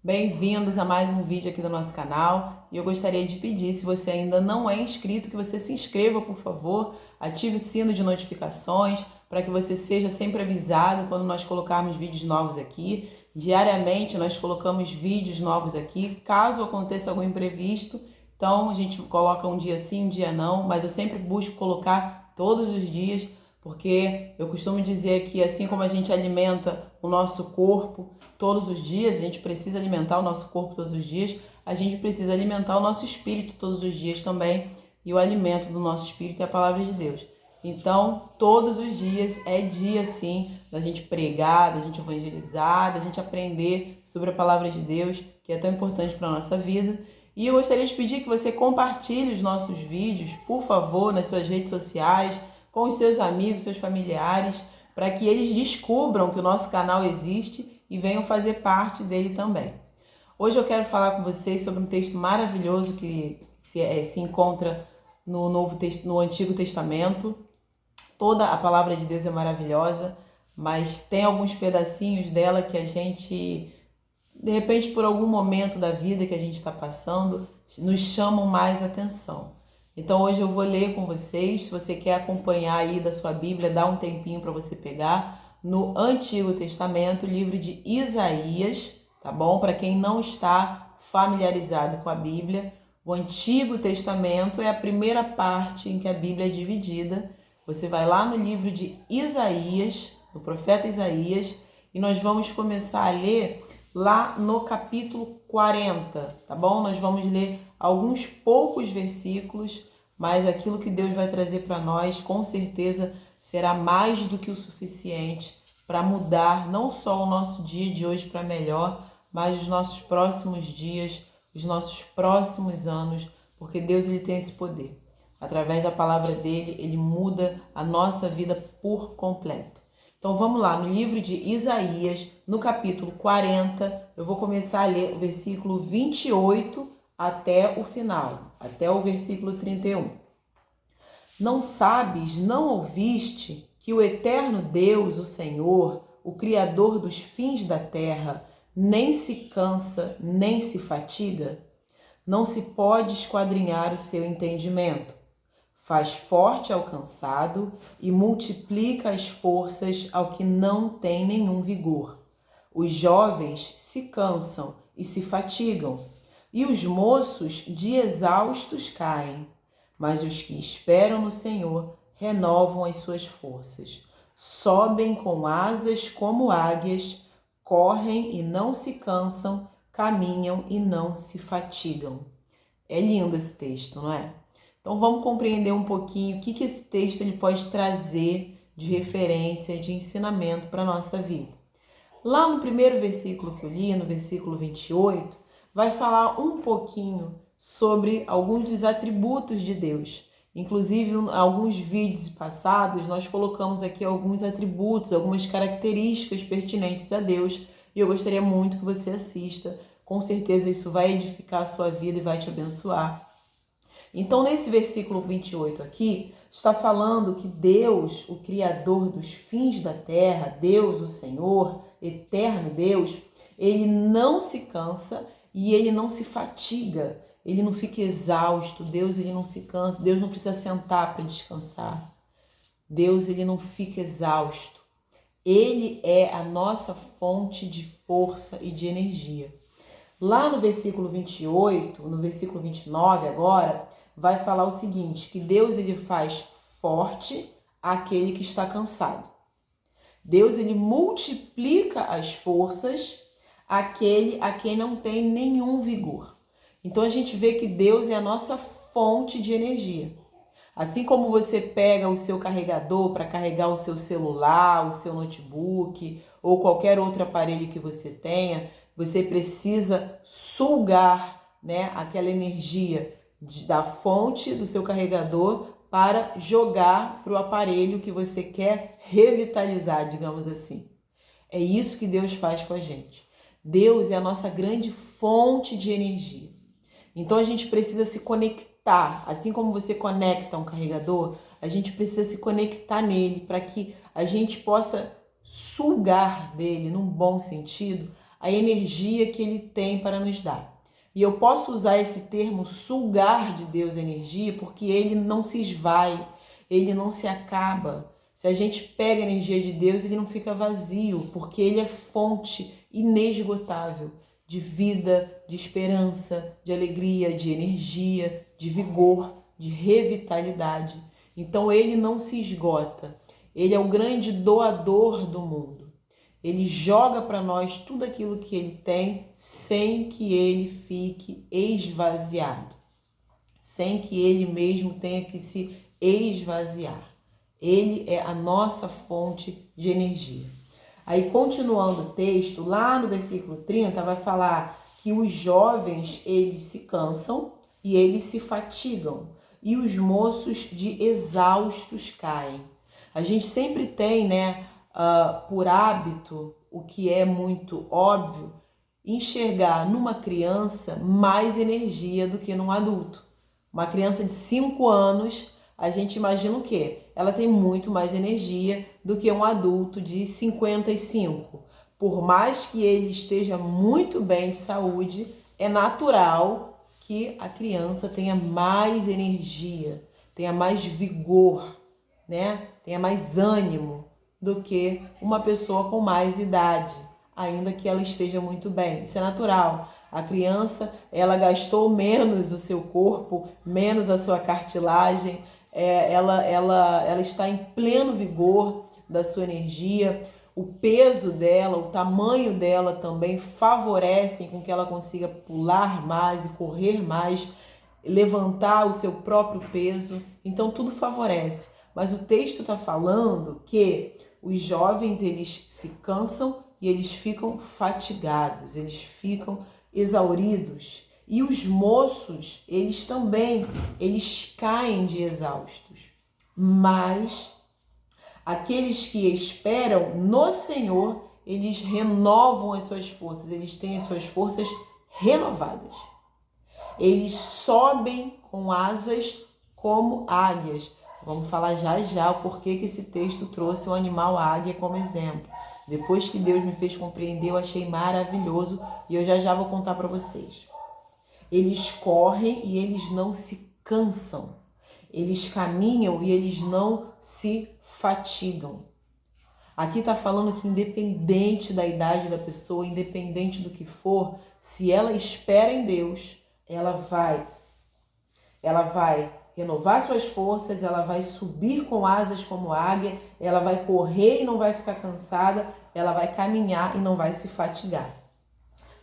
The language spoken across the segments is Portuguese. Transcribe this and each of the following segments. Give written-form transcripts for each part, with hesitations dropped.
Bem-vindos a mais um vídeo aqui do nosso canal. E eu gostaria de pedir, se você ainda não é inscrito, que você se inscreva, por favor, ative o sino de notificações para que você seja sempre avisado quando nós colocarmos vídeos novos aqui. Diariamente nós colocamos vídeos novos aqui, caso aconteça algum imprevisto, então a gente coloca um dia sim, um dia não, mas eu sempre busco colocar todos os dias, porque eu costumo dizer que assim como a gente alimenta o nosso corpo todos os dias, a gente precisa alimentar o nosso corpo todos os dias, a gente precisa alimentar o nosso espírito todos os dias também, e o alimento do nosso espírito é a palavra de Deus. Então, todos os dias é dia, sim, da gente pregar, da gente evangelizar, da gente aprender sobre a palavra de Deus, que é tão importante para a nossa vida. E eu gostaria de pedir que você compartilhe os nossos vídeos, por favor, nas suas redes sociais, com os seus amigos, seus familiares, para que eles descubram que o nosso canal existe e venham fazer parte dele também. Hoje eu quero falar com vocês sobre um texto maravilhoso que se encontra no Antigo Testamento. Toda a palavra de Deus é maravilhosa, mas tem alguns pedacinhos dela que a gente, de repente, por algum momento da vida que a gente está passando, nos chamam mais atenção. Então hoje eu vou ler com vocês. Se você quer acompanhar aí da sua Bíblia, dá um tempinho para você pegar no Antigo Testamento, o livro de Isaías, tá bom? Para quem não está familiarizado com a Bíblia, o Antigo Testamento é a primeira parte em que a Bíblia é dividida. Você vai lá no livro de Isaías, do profeta Isaías, e nós vamos começar a ler lá no capítulo 40, tá bom? Nós vamos ler alguns poucos versículos, mas aquilo que Deus vai trazer para nós, com certeza, será mais do que o suficiente para mudar não só o nosso dia de hoje para melhor, mas os nossos próximos dias, os nossos próximos anos, porque Deus ele tem esse poder. Através da palavra dele, ele muda a nossa vida por completo. Então vamos lá, no livro de Isaías, no capítulo 40, eu vou começar a ler o versículo 28 até o final, até o versículo 31. Não sabes, não ouviste que o eterno Deus, o Senhor, o Criador dos fins da terra, nem se cansa, nem se fatiga? Não se pode esquadrinhar o seu entendimento. Faz forte ao cansado e multiplica as forças ao que não tem nenhum vigor. Os jovens se cansam e se fatigam, e os moços de exaustos caem. Mas os que esperam no Senhor renovam as suas forças. Sobem com asas como águias, correm e não se cansam, caminham e não se fatigam. É lindo esse texto, não é? Então vamos compreender um pouquinho o que esse texto ele pode trazer de referência, de ensinamento para a nossa vida. Lá no primeiro versículo que eu li, no versículo 28, vai falar um pouquinho sobre alguns dos atributos de Deus. Inclusive, em alguns vídeos passados, nós colocamos aqui alguns atributos, algumas características pertinentes a Deus, e eu gostaria muito que você assista. Com certeza isso vai edificar a sua vida e vai te abençoar. Então, nesse versículo 28 aqui, está falando que Deus, o Criador dos fins da terra, Deus, o Senhor, eterno Deus, ele não se cansa e ele não se fatiga, ele não fica exausto. Deus, ele não se cansa, Deus não precisa sentar para descansar. Deus, ele não fica exausto. Ele é a nossa fonte de força e de energia. Lá no versículo 28, no versículo 29 agora, vai falar o seguinte, que Deus ele faz forte aquele que está cansado. Deus ele multiplica as forças àquele a quem não tem nenhum vigor. Então a gente vê que Deus é a nossa fonte de energia. Assim como você pega o seu carregador para carregar o seu celular, o seu notebook ou qualquer outro aparelho que você tenha, você precisa sugar, né, aquela energia da fonte do seu carregador para jogar para o aparelho que você quer revitalizar, digamos assim. É isso que Deus faz com a gente. Deus é a nossa grande fonte de energia. Então a gente precisa se conectar, assim como você conecta um carregador, a gente precisa se conectar nele para que a gente possa sugar dele, num bom sentido, a energia que ele tem para nos dar. E eu posso usar esse termo sugar de Deus energia porque ele não se esvai, ele não se acaba. Se a gente pega a energia de Deus, ele não fica vazio, porque ele é fonte inesgotável de vida, de esperança, de alegria, de energia, de vigor, de revitalidade. Então ele não se esgota. Ele é o grande doador do mundo. Ele joga para nós tudo aquilo que ele tem sem que ele fique esvaziado, sem que ele mesmo tenha que se esvaziar. Ele é a nossa fonte de energia. Aí, continuando o texto, lá no versículo 30, vai falar que os jovens, eles se cansam e eles se fatigam, e os moços de exaustos caem. A gente sempre tem, por hábito, o que é muito óbvio, enxergar numa criança mais energia do que num adulto. Uma criança de 5 anos, a gente imagina o quê? Ela tem muito mais energia do que um adulto de 55. Por mais que ele esteja muito bem de saúde, é natural que a criança tenha mais energia, tenha mais vigor, tenha mais ânimo do que uma pessoa com mais idade, ainda que ela esteja muito bem. Isso é natural. A criança, ela gastou menos o seu corpo, menos a sua cartilagem, ela está em pleno vigor da sua energia. O peso dela, o tamanho dela também favorecem com que ela consiga pular mais e correr mais, levantar o seu próprio peso. Então tudo favorece. Mas o texto está falando que os jovens, eles se cansam e eles ficam fatigados, eles ficam exauridos. E os moços, eles caem de exaustos. Mas aqueles que esperam no Senhor, eles renovam as suas forças, eles têm as suas forças renovadas. Eles sobem com asas como águias. Vamos falar já o porquê que esse texto trouxe o animal águia como exemplo. Depois que Deus me fez compreender, eu achei maravilhoso e eu já vou contar para vocês. Eles correm e eles não se cansam. Eles caminham e eles não se fatigam. Aqui está falando que independente da idade da pessoa, independente do que for, se ela espera em Deus, ela vai renovar suas forças, ela vai subir com asas como águia, ela vai correr e não vai ficar cansada, ela vai caminhar e não vai se fatigar.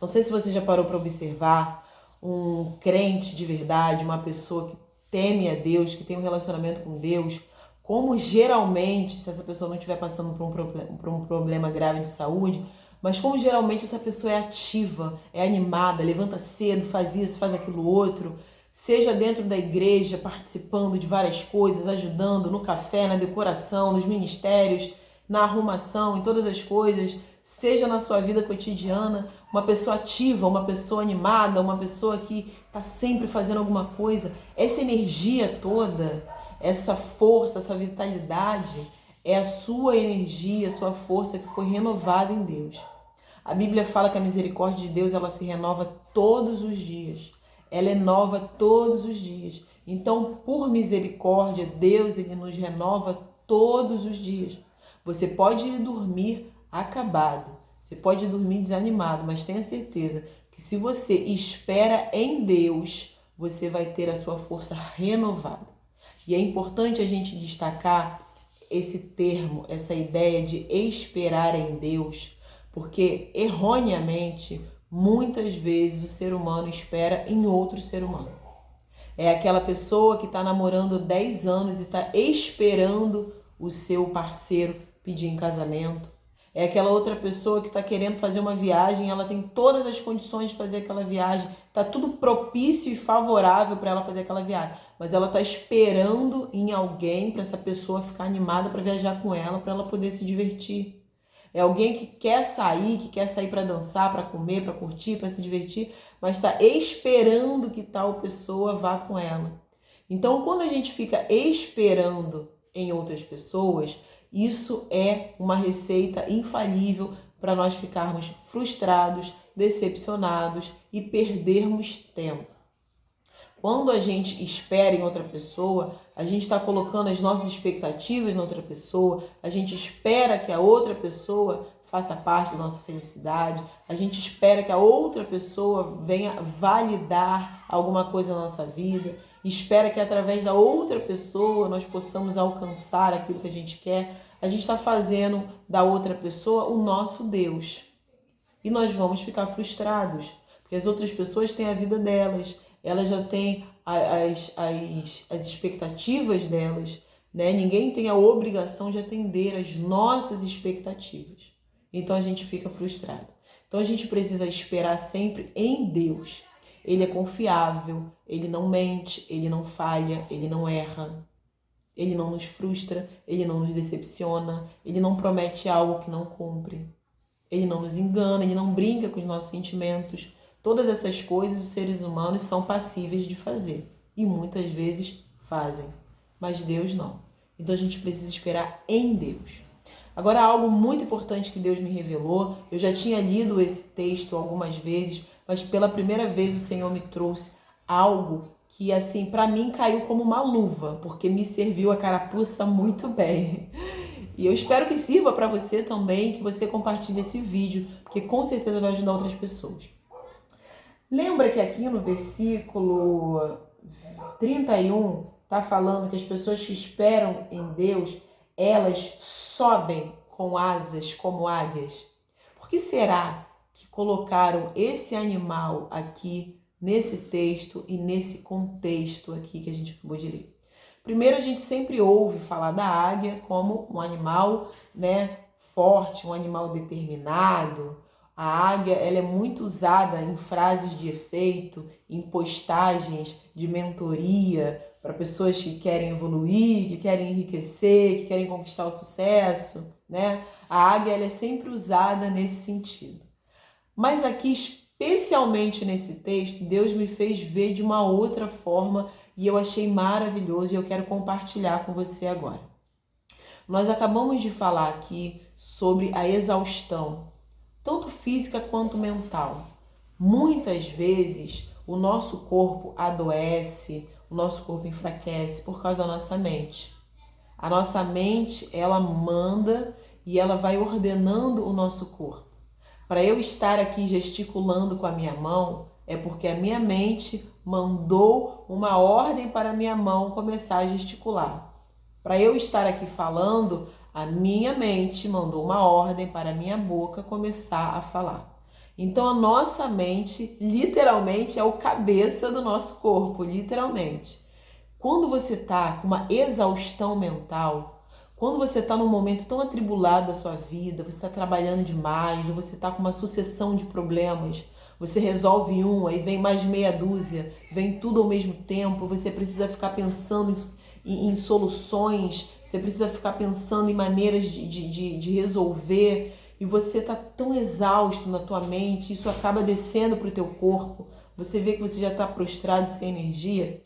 Não sei se você já parou para observar um crente de verdade, uma pessoa que teme a Deus, que tem um relacionamento com Deus, como geralmente, se essa pessoa não estiver passando por um problema grave de saúde, mas como geralmente essa pessoa é ativa, é animada, levanta cedo, faz isso, faz aquilo outro, seja dentro da igreja, participando de várias coisas, ajudando no café, na decoração, nos ministérios, na arrumação, em todas as coisas, seja na sua vida cotidiana, uma pessoa ativa, uma pessoa animada, uma pessoa que está sempre fazendo alguma coisa. Essa energia toda, essa força, essa vitalidade, é a sua energia, a sua força que foi renovada em Deus. A Bíblia fala que a misericórdia de Deus, ela se renova todos os dias. Ela é nova todos os dias. Então, por misericórdia, Deus, ele nos renova todos os dias. Você pode ir dormir acabado, você pode dormir desanimado, mas tenha certeza que se você espera em Deus, você vai ter a sua força renovada. E é importante a gente destacar esse termo, essa ideia de esperar em Deus, porque erroneamente, muitas vezes o ser humano espera em outro ser humano. É aquela pessoa que está namorando 10 anos e está esperando o seu parceiro pedir em casamento. É aquela outra pessoa que está querendo fazer uma viagem, ela tem todas as condições de fazer aquela viagem, está tudo propício e favorável para ela fazer aquela viagem, mas ela está esperando em alguém para essa pessoa ficar animada para viajar com ela, para ela poder se divertir. É alguém que quer sair para dançar, para comer, para curtir, para se divertir, mas está esperando que tal pessoa vá com ela. Então, quando a gente fica esperando em outras pessoas, isso é uma receita infalível para nós ficarmos frustrados, decepcionados e perdermos tempo. Quando a gente espera em outra pessoa, a gente está colocando as nossas expectativas na outra pessoa, a gente espera que a outra pessoa faça parte da nossa felicidade, a gente espera que a outra pessoa venha validar alguma coisa na nossa vida, espera que através da outra pessoa nós possamos alcançar aquilo que a gente quer. A gente está fazendo da outra pessoa o nosso Deus. E nós vamos ficar frustrados, porque as outras pessoas têm a vida delas, elas já têm as expectativas delas, né? Ninguém tem a obrigação de atender às nossas expectativas. Então a gente fica frustrado. Então a gente precisa esperar sempre em Deus. Ele é confiável, ele não mente, ele não falha, ele não erra. Ele não nos frustra, ele não nos decepciona, ele não promete algo que não cumpre. Ele não nos engana, ele não brinca com os nossos sentimentos. Todas essas coisas os seres humanos são passíveis de fazer. E muitas vezes fazem. Mas Deus não. Então a gente precisa esperar em Deus. Agora, algo muito importante que Deus me revelou. Eu já tinha lido esse texto algumas vezes, mas pela primeira vez o Senhor me trouxe algo que, assim, para mim caiu como uma luva, porque me serviu a carapuça muito bem. E eu espero que sirva para você também, que você compartilhe esse vídeo, porque com certeza vai ajudar outras pessoas. Lembra que aqui no versículo 31 está falando que as pessoas que esperam em Deus, elas sobem com asas como águias? Por que será que colocaram esse animal aqui nesse texto e nesse contexto aqui que a gente acabou de ler? Primeiro, a gente sempre ouve falar da águia como um animal, né, forte, um animal determinado. A águia, ela é muito usada em frases de efeito, em postagens de mentoria para pessoas que querem evoluir, que querem enriquecer, que querem conquistar o sucesso, né? A águia, ela é sempre usada nesse sentido. Mas aqui, especialmente nesse texto, Deus me fez ver de uma outra forma e eu achei maravilhoso e eu quero compartilhar com você agora. Nós acabamos de falar aqui sobre a exaustão, tanto física quanto mental. Muitas vezes o nosso corpo adoece, o nosso corpo enfraquece por causa da nossa mente. A nossa mente, ela manda e ela vai ordenando o nosso corpo. Para eu estar aqui gesticulando com a minha mão, é porque a minha mente mandou uma ordem para a minha mão começar a gesticular. Para eu estar aqui falando, a minha mente mandou uma ordem para a minha boca começar a falar. Então a nossa mente, literalmente, é o cabeça do nosso corpo, literalmente. Quando você está com uma exaustão mental, quando você está num momento tão atribulado da sua vida, você está trabalhando demais, ou você está com uma sucessão de problemas, você resolve um, aí vem mais meia dúzia, vem tudo ao mesmo tempo, você precisa ficar pensando em soluções, você precisa ficar pensando em maneiras de resolver, e você está tão exausto na tua mente, isso acaba descendo para o teu corpo, você vê que você já está prostrado, sem energia.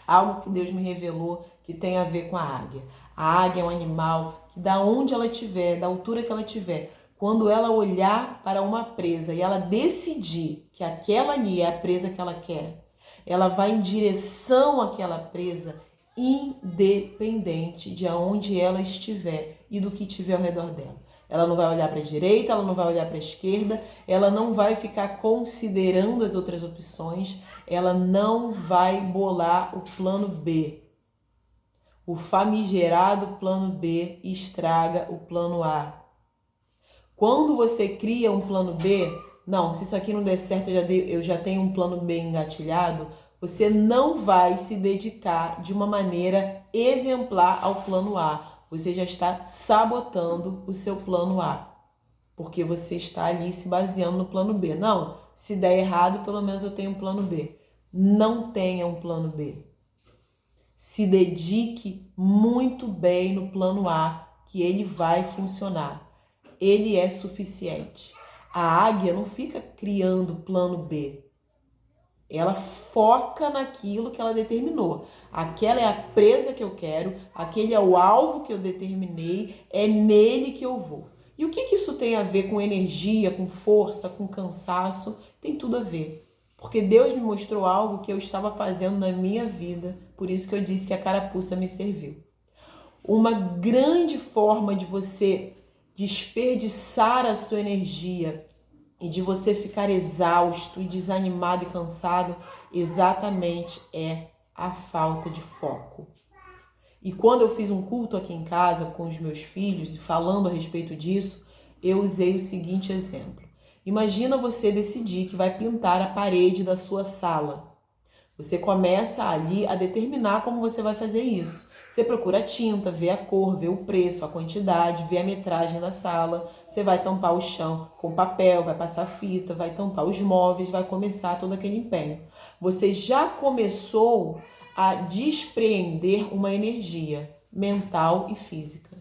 Algo que Deus me revelou que tem a ver com a águia. A águia é um animal que, da onde ela estiver, da altura que ela estiver, quando ela olhar para uma presa e ela decidir que aquela ali é a presa que ela quer, ela vai em direção àquela presa, independente de aonde ela estiver e do que tiver ao redor dela. Ela não vai olhar para a direita, ela não vai olhar para a esquerda, ela não vai ficar considerando as outras opções, ela não vai bolar o plano B. O famigerado plano B estraga o plano A. Quando você cria um plano B, não, se isso aqui não der certo, eu já tenho um plano B engatilhado, você não vai se dedicar de uma maneira exemplar ao plano A. Você já está sabotando o seu plano A, porque você está ali se baseando no plano B. Não, se der errado, pelo menos eu tenho um plano B. Não tenha um plano B. Se dedique muito bem no plano A, que ele vai funcionar. Ele é suficiente. A águia não fica criando plano B. Ela foca naquilo que ela determinou. Aquela é a presa que eu quero, aquele é o alvo que eu determinei, é nele que eu vou. E o que isso tem a ver com energia, com força, com cansaço? Tem tudo a ver. Porque Deus me mostrou algo que eu estava fazendo na minha vida, por isso que eu disse que a carapuça me serviu. Uma grande forma de você desperdiçar a sua energia e de você ficar exausto e desanimado e cansado, exatamente é a falta de foco. E quando eu fiz um culto aqui em casa com os meus filhos e falando a respeito disso, eu usei o seguinte exemplo. Imagina você decidir que vai pintar a parede da sua sala. Você começa ali a determinar como você vai fazer isso. Você procura a tinta, vê a cor, vê o preço, a quantidade, vê a metragem da sala. Você vai tampar o chão com papel, vai passar fita, vai tampar os móveis, vai começar todo aquele empenho. Você já começou a despreender uma energia mental e física.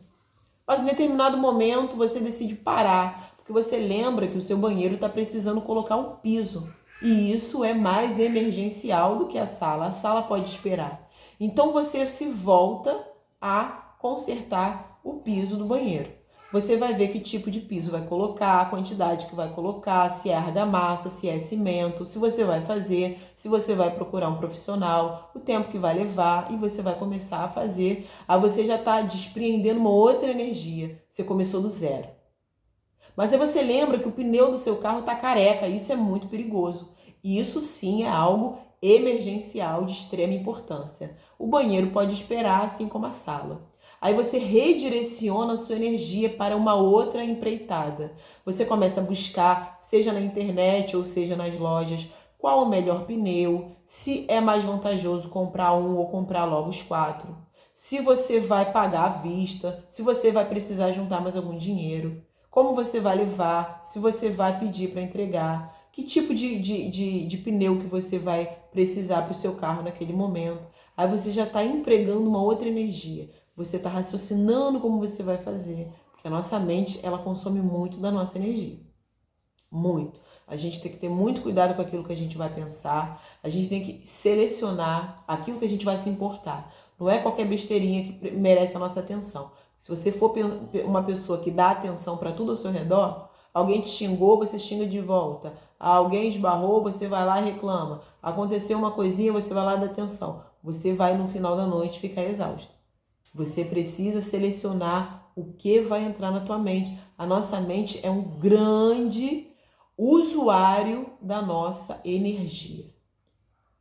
Mas em determinado momento você decide parar, porque você lembra que o seu banheiro está precisando colocar um piso. E isso é mais emergencial do que a sala. A sala pode esperar. Então você se volta a consertar o piso do banheiro. Você vai ver que tipo de piso vai colocar, a quantidade que vai colocar, se é argamassa, se é cimento, se você vai fazer, se você vai procurar um profissional, o tempo que vai levar, e você vai começar a fazer. Aí você já está despreendendo uma outra energia. Você começou do zero. Mas aí você lembra que o pneu do seu carro está careca, isso é muito perigoso. E isso sim é algo emergencial de extrema importância. O banheiro pode esperar, assim como a sala. Aí você redireciona a sua energia para uma outra empreitada. Você começa a buscar, seja na internet ou seja nas lojas, qual o melhor pneu, se é mais vantajoso comprar um ou comprar logo os 4. Se você vai pagar à vista, se você vai precisar juntar mais algum dinheiro. Como você vai levar, se você vai pedir para entregar, que tipo de pneu que você vai precisar para o seu carro naquele momento. Aí você já está empregando uma outra energia. Você está raciocinando como você vai fazer. Porque a nossa mente, ela consome muito da nossa energia. Muito. A gente tem que ter muito cuidado com aquilo que a gente vai pensar. A gente tem que selecionar aquilo que a gente vai se importar. Não é qualquer besteirinha que merece a nossa atenção. Se você for uma pessoa que dá atenção para tudo ao seu redor, alguém te xingou, você xinga de volta. Alguém esbarrou, você vai lá e reclama. Aconteceu uma coisinha, você vai lá e dá atenção. Você vai no final da noite ficar exausto. Você precisa selecionar o que vai entrar na tua mente. A nossa mente é um grande usuário da nossa energia.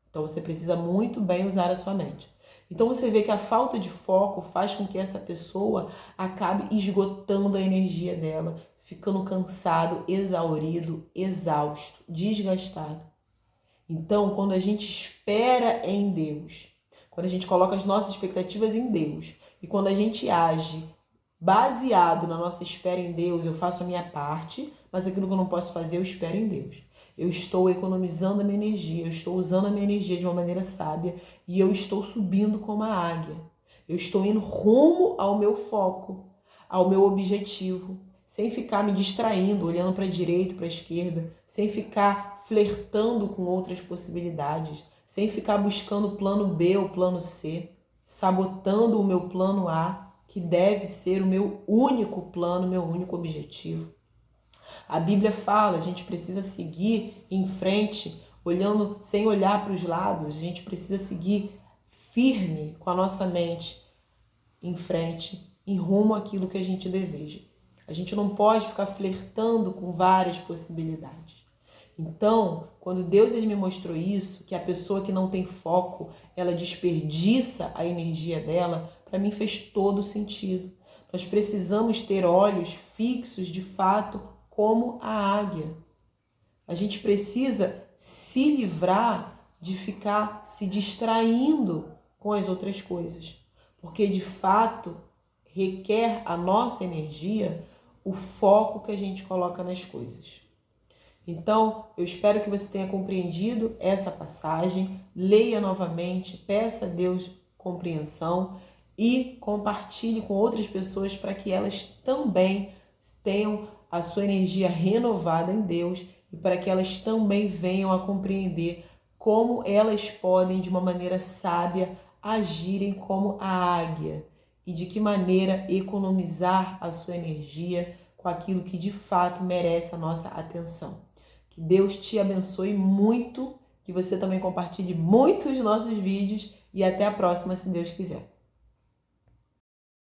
Então você precisa muito bem usar a sua mente. Então você vê que a falta de foco faz com que essa pessoa acabe esgotando a energia dela, ficando cansado, exaurido, exausto, desgastado. Então, quando a gente espera em Deus, quando a gente coloca as nossas expectativas em Deus e quando a gente age baseado na nossa espera em Deus, eu faço a minha parte, mas aquilo que eu não posso fazer, eu espero em Deus. Eu estou economizando a minha energia, eu estou usando a minha energia de uma maneira sábia e eu estou subindo como a águia. Eu estou indo rumo ao meu foco, ao meu objetivo, sem ficar me distraindo, olhando para a direita, para a esquerda, sem ficar flertando com outras possibilidades, sem ficar buscando o plano B ou plano C, sabotando o meu plano A, que deve ser o meu único plano, meu único objetivo. A Bíblia fala, a gente precisa seguir em frente, olhando, sem olhar para os lados, a gente precisa seguir firme com a nossa mente em frente, em rumo àquilo que a gente deseja. A gente não pode ficar flertando com várias possibilidades. Então, quando Deus ele me mostrou isso, que a pessoa que não tem foco, ela desperdiça a energia dela, para mim fez todo sentido. Nós precisamos ter olhos fixos, de fato, como a águia. A gente precisa se livrar de ficar se distraindo com as outras coisas, porque de fato requer a nossa energia o foco que a gente coloca nas coisas. Então, eu espero que você tenha compreendido essa passagem, leia novamente, peça a Deus compreensão e compartilhe com outras pessoas para que elas também tenham a sua energia renovada em Deus e para que elas também venham a compreender como elas podem, de uma maneira sábia, agirem como a águia e de que maneira economizar a sua energia com com aquilo que de fato merece a nossa atenção. Que Deus te abençoe muito, que você também compartilhe muitos nossos vídeos e até a próxima, se Deus quiser.